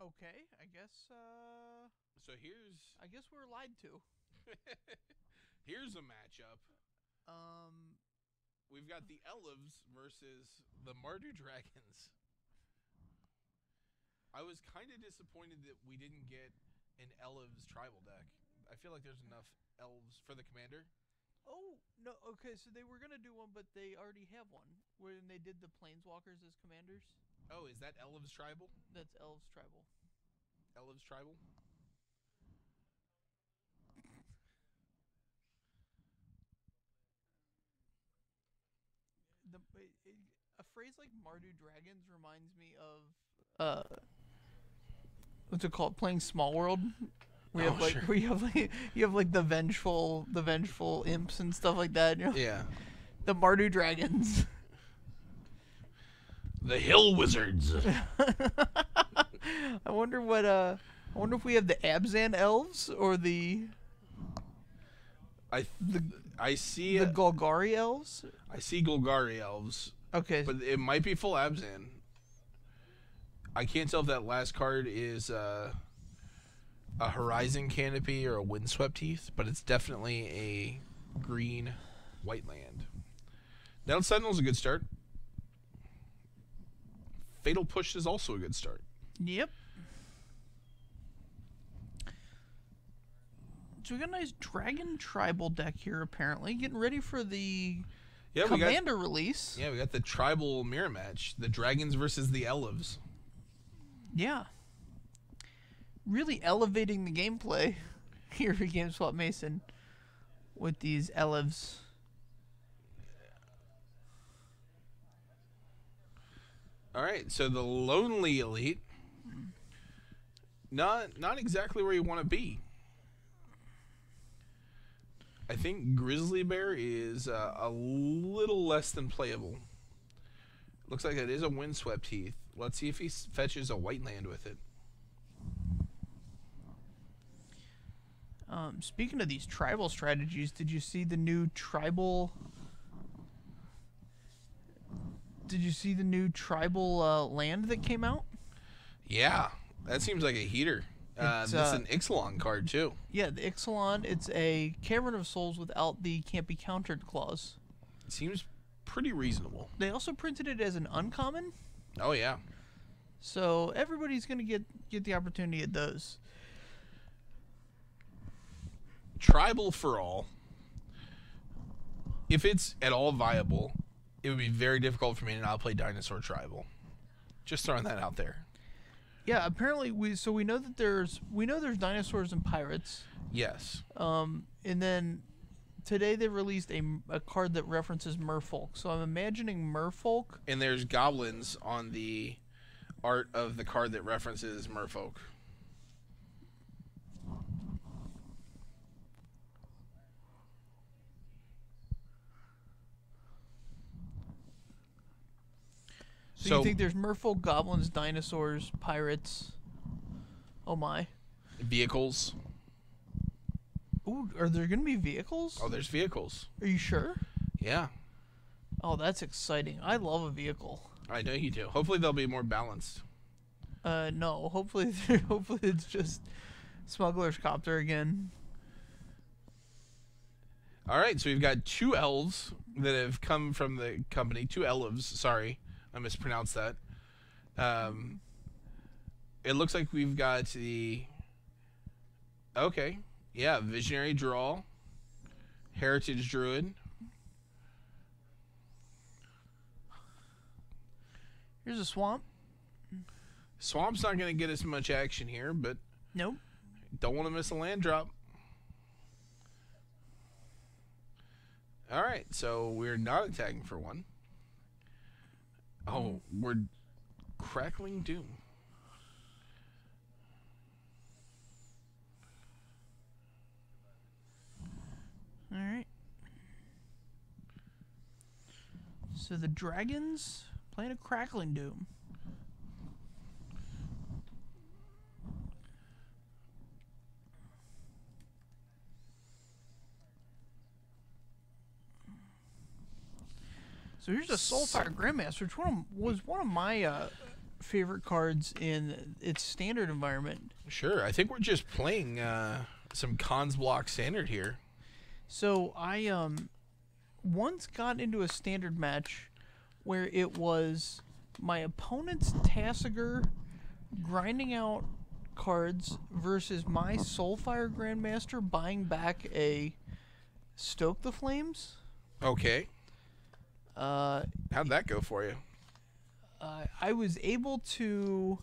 Okay, I guess. So here's I guess we're lied to. here's a matchup. Um, We've got the Elves versus the Mardu Dragons. I was kind of disappointed that we didn't get an Elves tribal deck. I feel like there's enough Elves for the commander. oh no. Okay, so they were gonna do one, but they already have one when they did the planeswalkers as commanders. Oh, is that Elves tribal? That's elves tribal. Elves tribal? The a phrase like Mardu dragons reminds me of what's it called? Playing Small World. We have like sure. we have like you have like the vengeful imps and stuff like that. You know? Yeah. The Mardu dragons. The Hill Wizards. I wonder what I wonder if we have the Abzan elves or the I see the Golgari elves. I see Golgari elves, Okay. but it might be full Abzan. I can't tell if that last card is a Horizon Canopy or a Windswept Heath, but it's definitely a green white land. Nettled Sentinel's a good start. Fatal Push is also a good start. Yep. So we got a nice dragon tribal deck here, apparently. Getting ready for the commander release. Yeah, we got the tribal mirror match. The Dragons versus the Elves. Yeah. Really elevating the gameplay here at GameSwap Mason with these Elves. All right, so the Lonely Elite. Not exactly where you want to be. I think Grizzly Bear is a little less than playable. Looks like it is a Windswept Heath. Let's see if he fetches a white land with it. Speaking of these tribal strategies, did you see the new tribal? Did you see the new tribal land that came out? Yeah, that seems like a heater. This is an Ixalan card too. Yeah, the Ixalan. It's a Cavern of Souls without the can't be countered clause. It seems pretty reasonable. They also printed it as an uncommon. Oh yeah. So everybody's gonna get the opportunity at those. Tribal for all. If it's at all viable, it would be very difficult for me to not play Dinosaur Tribal. Just throwing that out there. Yeah, apparently we know that there's dinosaurs and pirates. Yes. And then today they released a card that references merfolk. So I'm imagining merfolk. And there's goblins on the art of the card that references merfolk. So you think there's merfolk, goblins, dinosaurs, pirates? Oh my. Vehicles. Ooh, are there gonna be vehicles? Oh, there's vehicles. Are you sure? Yeah. Oh, that's exciting. I love a vehicle. I know you do. Hopefully they'll be more balanced. No. Hopefully it's just Smuggler's Copter again. All right, so we've got two elves that have come from the company. Two elves, sorry. I mispronounced that. It looks like we've got the... Okay. Yeah, Visionary Draw. Heritage Druid. Here's a swamp. Swamp's not going to get us much action here, but... Nope. Don't want to miss a land drop. Alright, so we're not attacking for one. Oh, we're Crackling Doom. Alright. So the dragons playing a Crackling Doom. So here's a Soulfire Grandmaster, which was one of my favorite cards in its standard environment. Sure. I think we're just playing some cons block standard here. So I once got into a standard match where it was my opponent's Tassiger grinding out cards versus my Soulfire Grandmaster buying back a Stoke the Flames. Okay. How'd that go for you? I was able to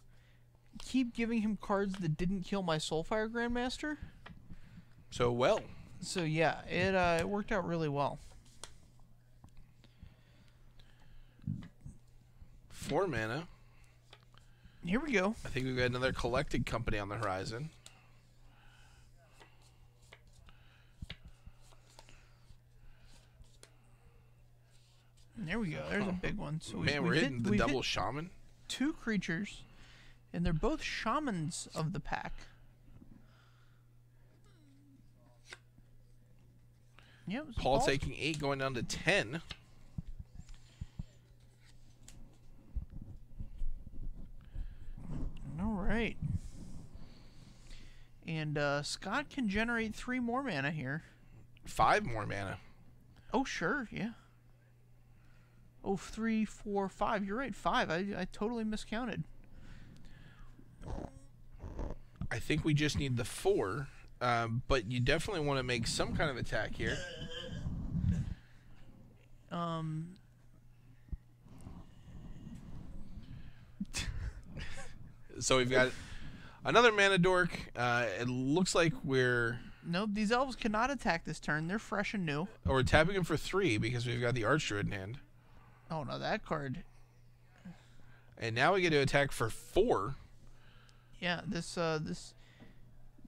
keep giving him cards that didn't kill my Soulfire Grandmaster. So well. So yeah, it worked out really well. 4 mana. Here we go. I think we've got another collected company on the horizon. There we go. There's a big one. So Man, we're hitting the double shaman. 2 creatures, and they're both shamans of the pack. Yep. So Paul taking 8, going down to 10. All right. And Scott can generate 3 more mana here. 5 more mana. Oh, sure. Yeah. Oh, 3, 4, 5. You're right. 5. I totally miscounted. I think we just need the 4. But you definitely want to make some kind of attack here. So we've got another mana dork. It looks like we're... Nope, these elves cannot attack this turn. They're fresh and new. Oh, we're tapping them for 3 because we've got the Archdruid in hand. Oh, no, that card. And now we get to attack for 4. Yeah, the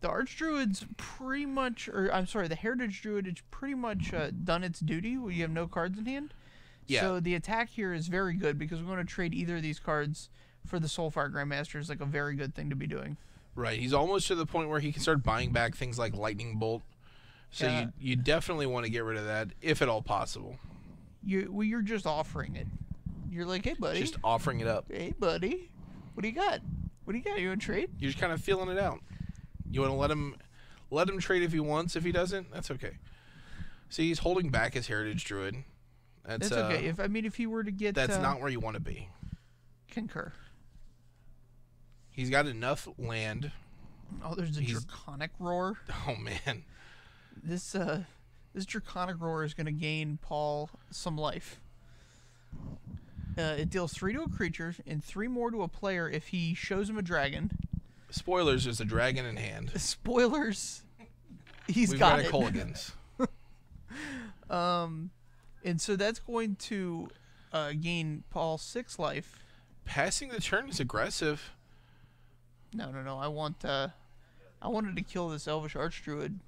Archdruid's pretty much, or I'm sorry, the Heritage Druid is pretty much done its duty where you have no cards in hand. Yeah. So the attack here is very good because we're going to trade either of these cards for the Soulfire Grandmaster is like a very good thing to be doing. Right. He's almost to the point where he can start buying back things like Lightning Bolt. So Yeah. you definitely want to get rid of that if at all possible. You're just offering it. You're like, hey, buddy. Just offering it up. Hey, buddy. What do you got? What do you got? You want to trade? You're just kind of feeling it out. You want to let him trade if he wants. If he doesn't, that's okay. See, he's holding back his Heritage Druid. That's okay. If he were to get... That's not where you want to be. Concur. He's got enough land. Oh, there's a Draconic Roar. Oh, man. This Draconic Roar is going to gain Paul some life. It deals 3 to a creature and 3 more to a player if he shows him a dragon. Spoilers, there's a dragon in hand. Spoilers. We've got it. Colligans. And so that's going to gain Paul 6 life. Passing the turn is aggressive. No. I wanted to kill this Elvish Archdruid.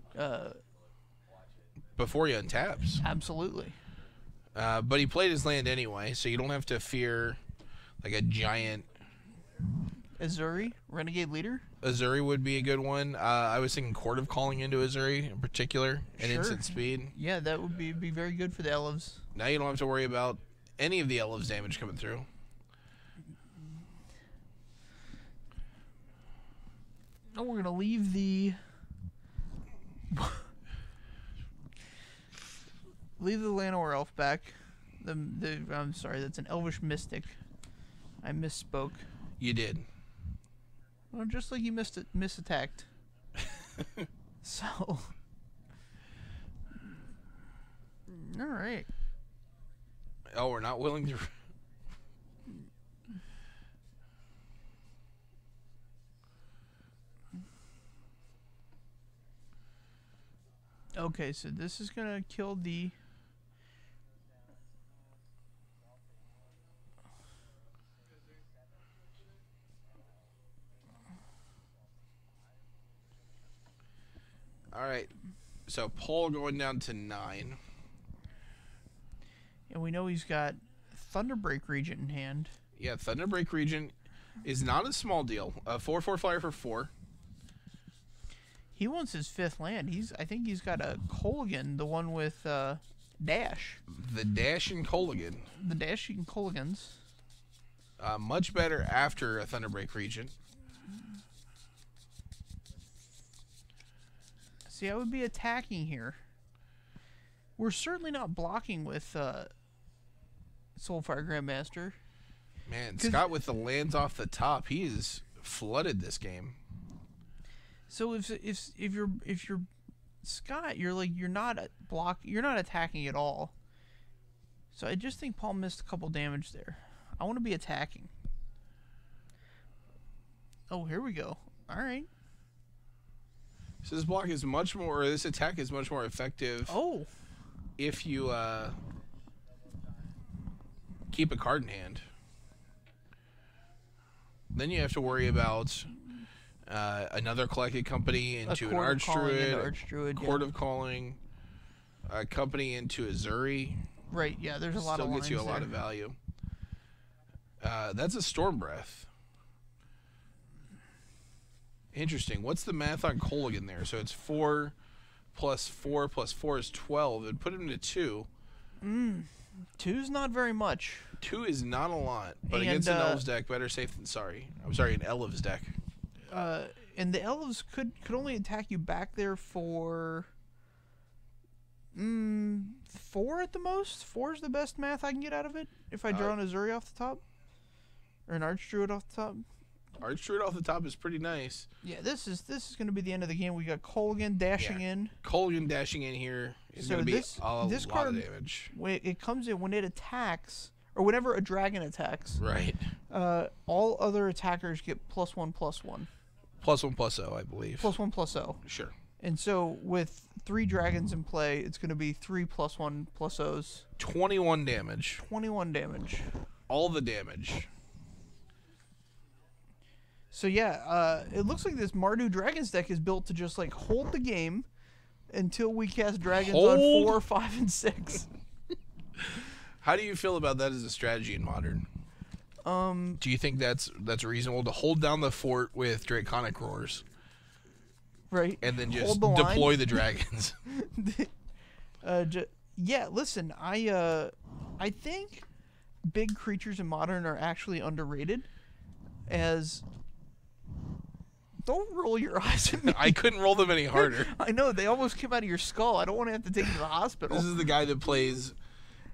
Before he untaps. Absolutely. But he played his land anyway, so you don't have to fear like a giant... Azuri, Renegade Leader? Azuri would be a good one. I was thinking Court of Calling into Azuri in particular, and Sure. instant speed. Yeah, that would be very good for the Elves. Now you don't have to worry about any of the Elves damage coming through. Oh, we're going to leave the... leave the Llanowar Elf back. I'm sorry, that's an Elvish Mystic. I misspoke. You did. Well, just like you misattacked. So... Alright. Oh, we're not willing to... Okay, so this is going to kill the... Alright. So Paul going down to 9. And we know he's got Thunderbreak Regent in hand. Yeah, Thunderbreak Regent is not a small deal. A 4/4 flyer for 4. He wants his 5th land. I think he's got a Colligan, the one with Dash. The Dash and Colligan. The Dash and Colligans. Much better after a Thunderbreak Regent. See, I would be attacking here. We're certainly not blocking with Soulfire Grandmaster. Man, Scott with the lands off the top, he has flooded this game. So if you're Scott, you're not attacking at all. So I just think Paul missed a couple damage there. I want to be attacking. Oh, here we go. All right. So this attack is much more effective. Oh. If you keep a card in hand. Then you have to worry about another collected company into an Archdruid, Court of Calling, a company into a Zuri. Right, yeah, there's a lot of lines Still gets you a lot of value. That's a Storm Breath. Interesting. What's the math on Colligan there? So it's 4 plus 4 plus 4 is 12. It'd put him to 2. 2's not very much. 2 is not a lot, but against an Elves deck, better safe than sorry. I'm sorry, an Elves deck. And the Elves could only attack you back there for 4 at the most. 4 is the best math I can get out of it if I draw an Azuri off the top. Or an Archdruid off the top. Archdruid off the top is pretty nice. Yeah, this is going to be the end of the game. We got Colgan dashing in. Colgan dashing in here is going to be a lot of damage. When it comes in, when it attacks, or whenever a dragon attacks, right? All other attackers get +1/+1. +1/+0, I believe. +1/+0. Sure. And so with 3 dragons in play, it's going to be 3 +1/+0s. 21 damage. 21 damage. All the damage. So yeah, it looks like this Mardu Dragons deck is built to just like hold the game until we cast dragons on 4, 5, and 6. How do you feel about that as a strategy in Modern? Do you think that's reasonable to hold down the fort with Draconic Roars? Right. And then just deploy the dragons. Yeah, listen, I think big creatures in Modern are actually underrated. Don't roll your eyes at me. I couldn't roll them any harder. I know, they almost came out of your skull. I don't want to have to take you to the hospital. This is the guy that plays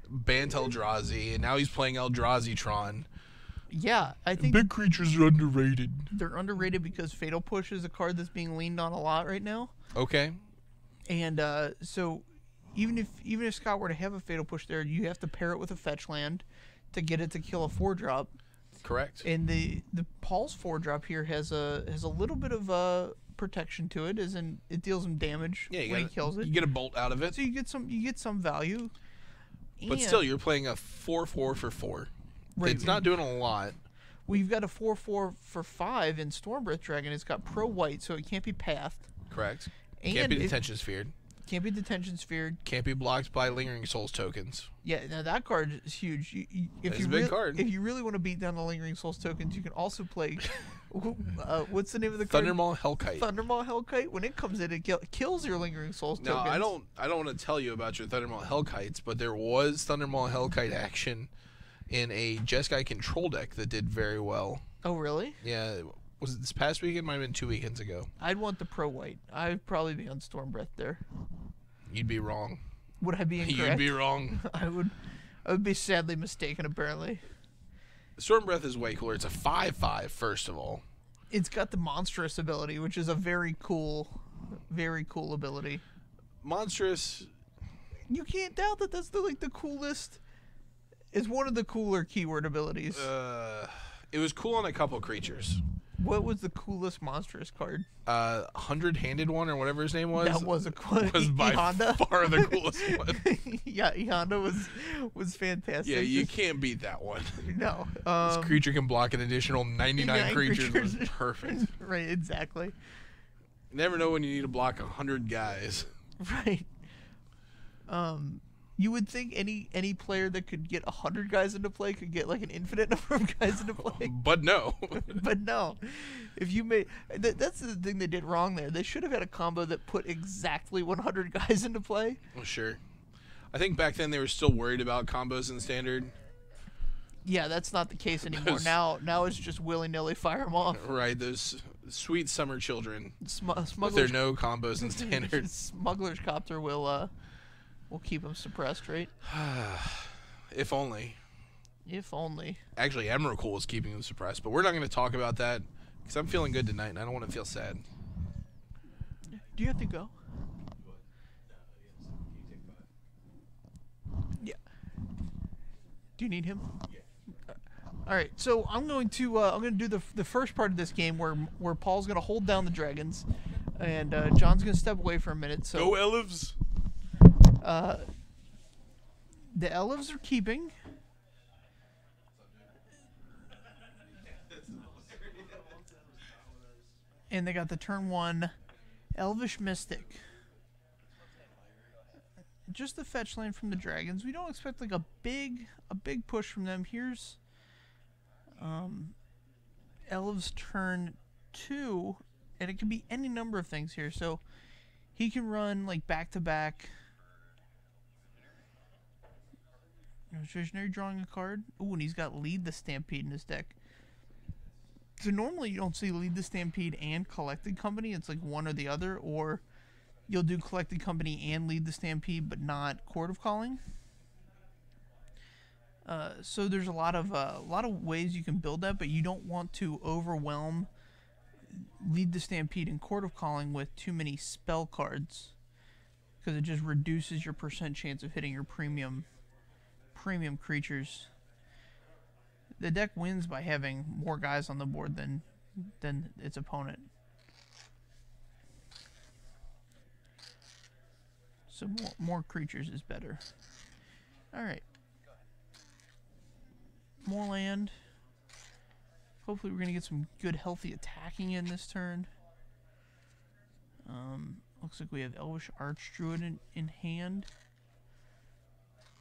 Bant Eldrazi, and now he's playing Eldrazi-tron. Yeah, I think big creatures are underrated. They're underrated because Fatal Push is a card that's being leaned on a lot right now. Okay. And so even if Scott were to have a Fatal Push there, you have to pair it with a fetch land to get it to kill a 4-drop. Correct. And the Paul's 4-drop here has a little bit of protection to it, as in it deals him damage when he kills it. You get a bolt out of it. So you get some value. But still, you're playing a 4/4 for 4. Right. It's not doing a lot. Well, you've got a 4/4 for 5 in Stormbreath Dragon. It's got pro white, so it can't be pathed. Correct. And can't be detention sphered. Can't be detention sphered. Can't be blocked by Lingering Souls tokens. Yeah, now that card is huge. It's a big card. If you really want to beat down the Lingering Souls tokens, you can also play. What's the name of the card? Thundermaw Hellkite. Thundermaw Hellkite. When it comes in, it kills your Lingering Souls tokens. I don't want to tell you about your Thundermaw Hellkites, but there was Thundermaw Hellkite action in a Jeskai control deck that did very well. Oh, really? Yeah. Was it this past weekend? Might have been 2 weekends ago. I'd want the pro white. I'd probably be on Stormbreath there. You'd be wrong. Would I be incorrect? You'd be wrong. I would be sadly mistaken, apparently. Stormbreath is way cooler. It's a 5/5, first of all. It's got the monstrous ability, which is a very cool ability. Monstrous. You can't doubt that that's the coolest. It's one of the cooler keyword abilities. It was cool on a couple creatures. What was the coolest monstrous card? 100-handed one or whatever his name was. That was was by far the coolest one. Yeah, Honda was fantastic. Yeah, you can't beat that one. No. This creature can block an additional 99 creatures. Was perfect. Right, exactly. You never know when you need to block 100 guys. Right. You would think any player that could get 100 guys into play could get like an infinite number of guys into play. But no. But no. If you made that's the thing they did wrong there. They should have had a combo that put exactly 100 guys into play. Well, sure. I think back then they were still worried about combos in Standard. Yeah, that's not the case anymore. Those- Now it's just willy-nilly fire them off. Right, those sweet summer children with their Smugglers, no combos and standard. Smuggler's Copter will keep them suppressed, right? If only. If only. Actually, Emrakul is keeping them suppressed, but we're not going to talk about that because I'm feeling good tonight and I don't want to feel sad. Do you have to go? Yeah. Do you need him? All right, so I'm going to do the first part of this game where Paul's going to hold down the dragons, and John's going to step away for a minute. So Go Elves! the Elves are keeping. And they got the turn 1 Elvish Mystic. Just the fetch land from the dragons. We don't expect like a big push from them. Here's Elves turn 2, and it can be any number of things here. So he can run like back-to-back. Visionary drawing a card. Ooh, and he's got Lead the Stampede in his deck. So normally you don't see Lead the Stampede and Collected Company. It's like one or the other, or you'll do Collected Company and Lead the Stampede, but not Court of Calling. So there's a lot of ways you can build that, but you don't want to overwhelm Lead the Stampede and Court of Calling with too many spell cards, because it just reduces your % chance of hitting your premium creatures. The deck wins by having more guys on the board than its opponent. So more creatures is better. All right. More land. Hopefully we're going to get some good healthy attacking in this turn. Looks like we have Elvish Archdruid in hand.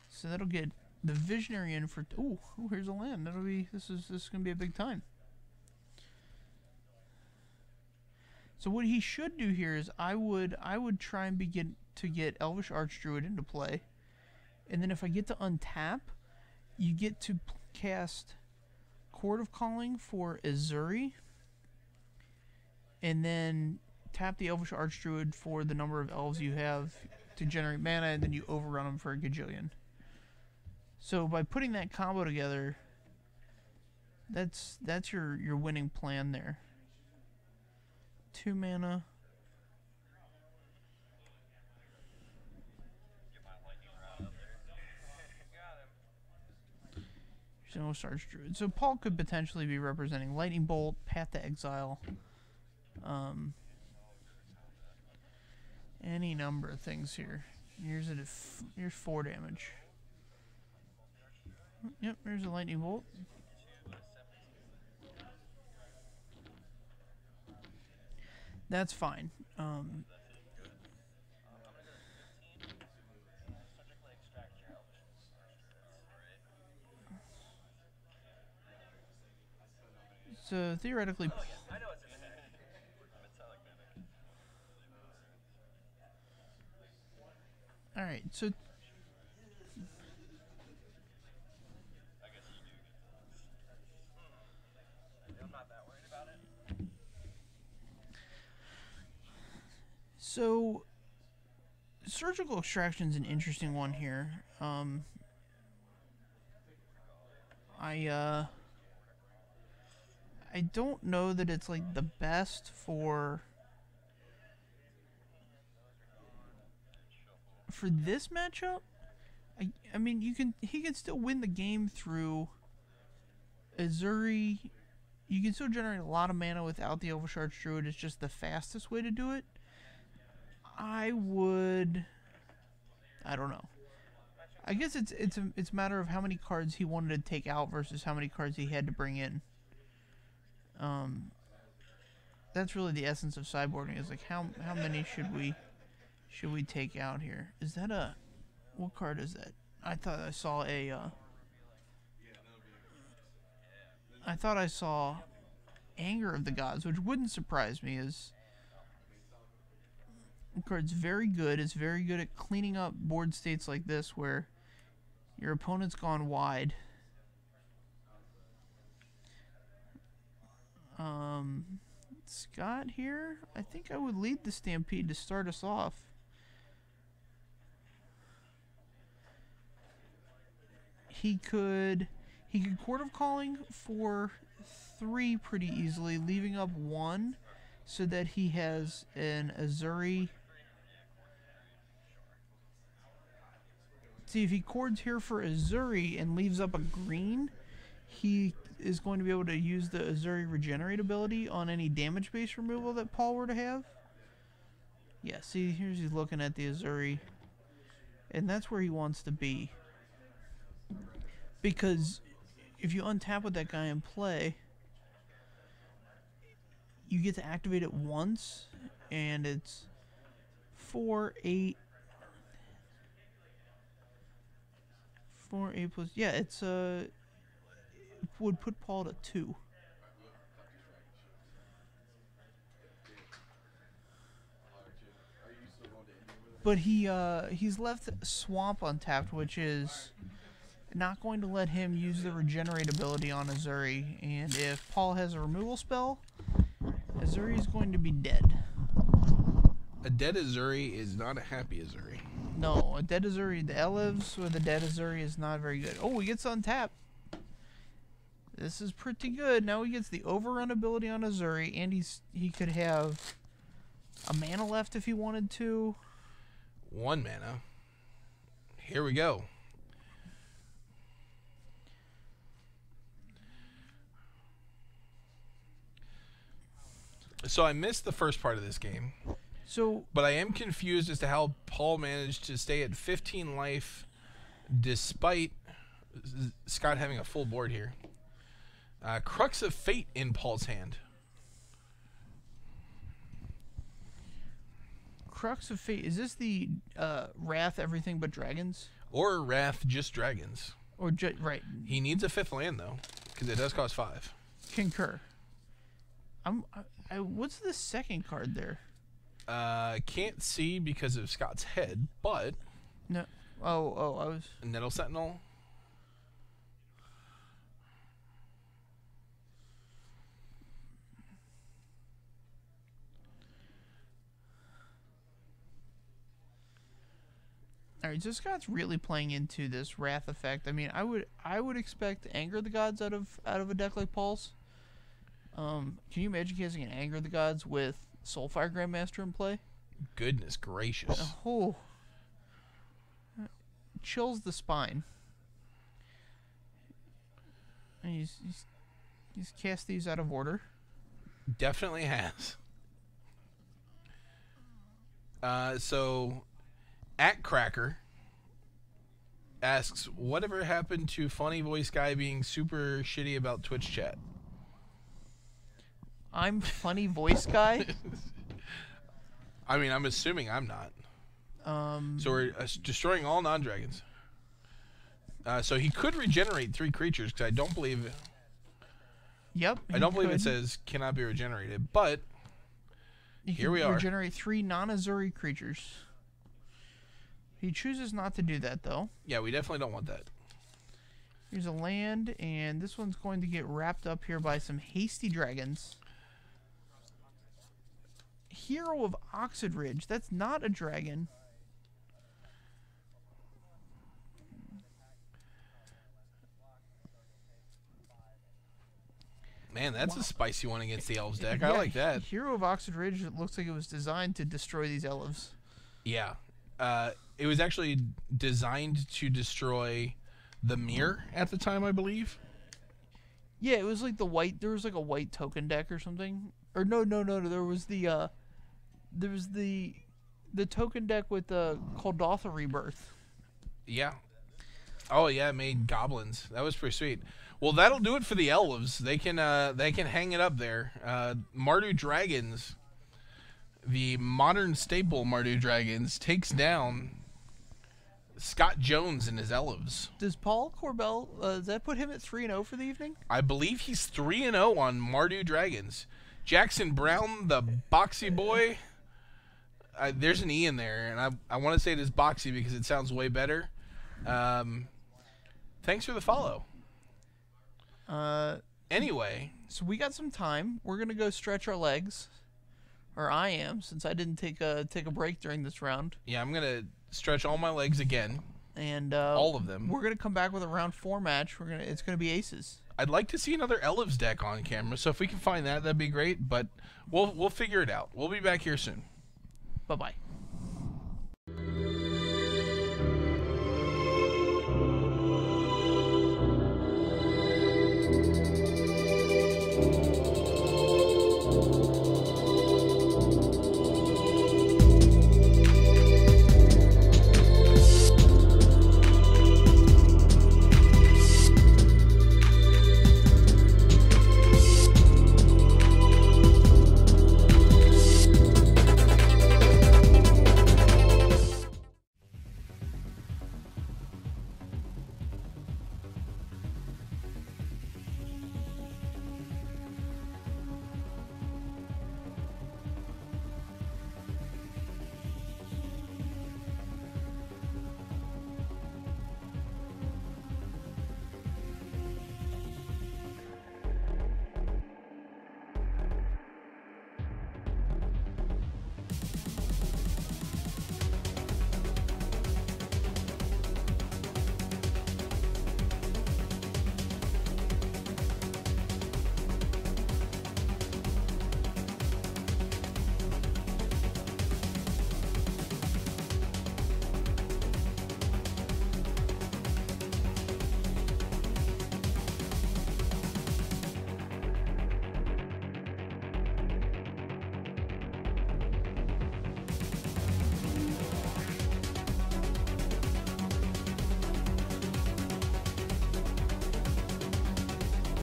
So that'll get the Visionary in for... Ooh, here's a land. That'll be... This is going to be a big time. So what he should do here is I would try and begin to get Elvish Archdruid into play. And then if I get to untap, you get to cast Court of Calling for Azuri. And then tap the Elvish Archdruid for the number of elves you have to generate mana, and then you overrun them for a gajillion. So by putting that combo together, that's your winning plan there. 2 mana. No Archdruid. So Paul could potentially be representing Lightning Bolt, Path to Exile, any number of things here. Here's 4 damage. Yep, there's a Lightning Bolt. That's fine. So theoretically... Alright, so... So, surgical extraction is an interesting one here. I don't know that it's like the best for this matchup. I mean, he can still win the game through Azuri. You can still generate a lot of mana without the Elvish Archdruid. It's just the fastest way to do it. I don't know. I guess it's a matter of how many cards he wanted to take out versus how many cards he had to bring in. That's really the essence of sideboarding. Is like how many should we take out here? Is that what card is that? I thought I saw Anger of the Gods, which wouldn't surprise me. The card's very good. It's very good at cleaning up board states like this where your opponent's gone wide. Scott here, I think I would lead the Stampede to start us off. He could Court of Calling for 3 pretty easily, leaving up 1 so that he has an Azuri. See, if he chords here for Azuri and leaves up a green, he is going to be able to use the Azuri Regenerate ability on any damage-based removal that Paul were to have. Yeah, see, here's he's looking at the Azuri, and that's where he wants to be. Because if you untap with that guy in play, you get to activate it once, and it's 4, 8... 4, 8 plus... Yeah, it's, would put Paul to 2. But he's left Swamp untapped, which is not going to let him use the Regenerate ability on Azuri. And if Paul has a removal spell, Azuri is going to be dead. A dead Azuri is not a happy Azuri. No, a dead Azuri, the Elves with a dead Azuri is not very good. Oh, he gets untapped. This is pretty good. Now he gets the overrun ability on Azuri, and he could have a mana left if he wanted to. 1 mana. Here we go. So I missed the first part of this game. But I am confused as to how Paul managed to stay at 15 life despite Scott having a full board here. Crux of Fate in Paul's hand. Crux of Fate. Is this the Wrath Everything But Dragons? Or Wrath Just Dragons. Or right. He needs a 5th land, though, because it does cost 5. Concur. What's the second card there? Can't see because of Scott's head, but... No. Oh, I was... Nettle Sentinel. Alright, so Scott's really playing into this Wrath effect. I mean, I would expect Anger the Gods out of a deck like Paul's. Can you imagine casting an Anger the Gods with Soulfire Grandmaster in play? Goodness gracious. Oh. Chills the spine. And he's cast these out of order. Definitely has. So, at Cracker asks, whatever happened to Funny Voice Guy being super shitty about Twitch chat? I'm Funny Voice Guy? I mean, I'm assuming I'm not. So we're destroying all non-dragons. So he could regenerate 3 creatures, because I don't believe... Yep, I don't believe it says cannot be regenerated, but here we are. Regenerate 3 non-Azuri creatures. He chooses not to do that, though. Yeah, we definitely don't want that. Here's a land, and this one's going to get wrapped up here by some hasty dragons. Hero of Oxid Ridge. That's not a dragon. Man, that's a spicy one against the Elves deck. Yeah, I like that. Hero of Oxid Ridge, it looks like it was designed to destroy these Elves. Yeah. It was actually designed to destroy the mirror at the time, I believe. Yeah, it was like the white... There was like a white token deck or something. Or no. There was the... There was the token deck with the Kuldotha Rebirth. Yeah. Oh, yeah, it made goblins. That was pretty sweet. Well, that'll do it for the Elves. They can hang it up there. Mardu Dragons, the modern staple Mardu Dragons, takes down Scott Jones and his Elves. Does Paul Koerbel, does that put him at 3-0 for the evening? I believe he's 3-0 on Mardu Dragons. Jackson Brown, the boxy boy. There's an E in there, and I want to say it is boxy because it sounds way better. Thanks for the follow. Anyway, So we got some time. We're gonna go stretch our legs, or I am, since I didn't take a break during this round. Yeah, I'm gonna stretch all my legs again. And all of them. We're gonna come back with a round 4 match. It's gonna be aces. I'd like to see another Elves deck on camera, so if we can find that, that'd be great. But we'll figure it out. We'll be back here soon. Bye bye.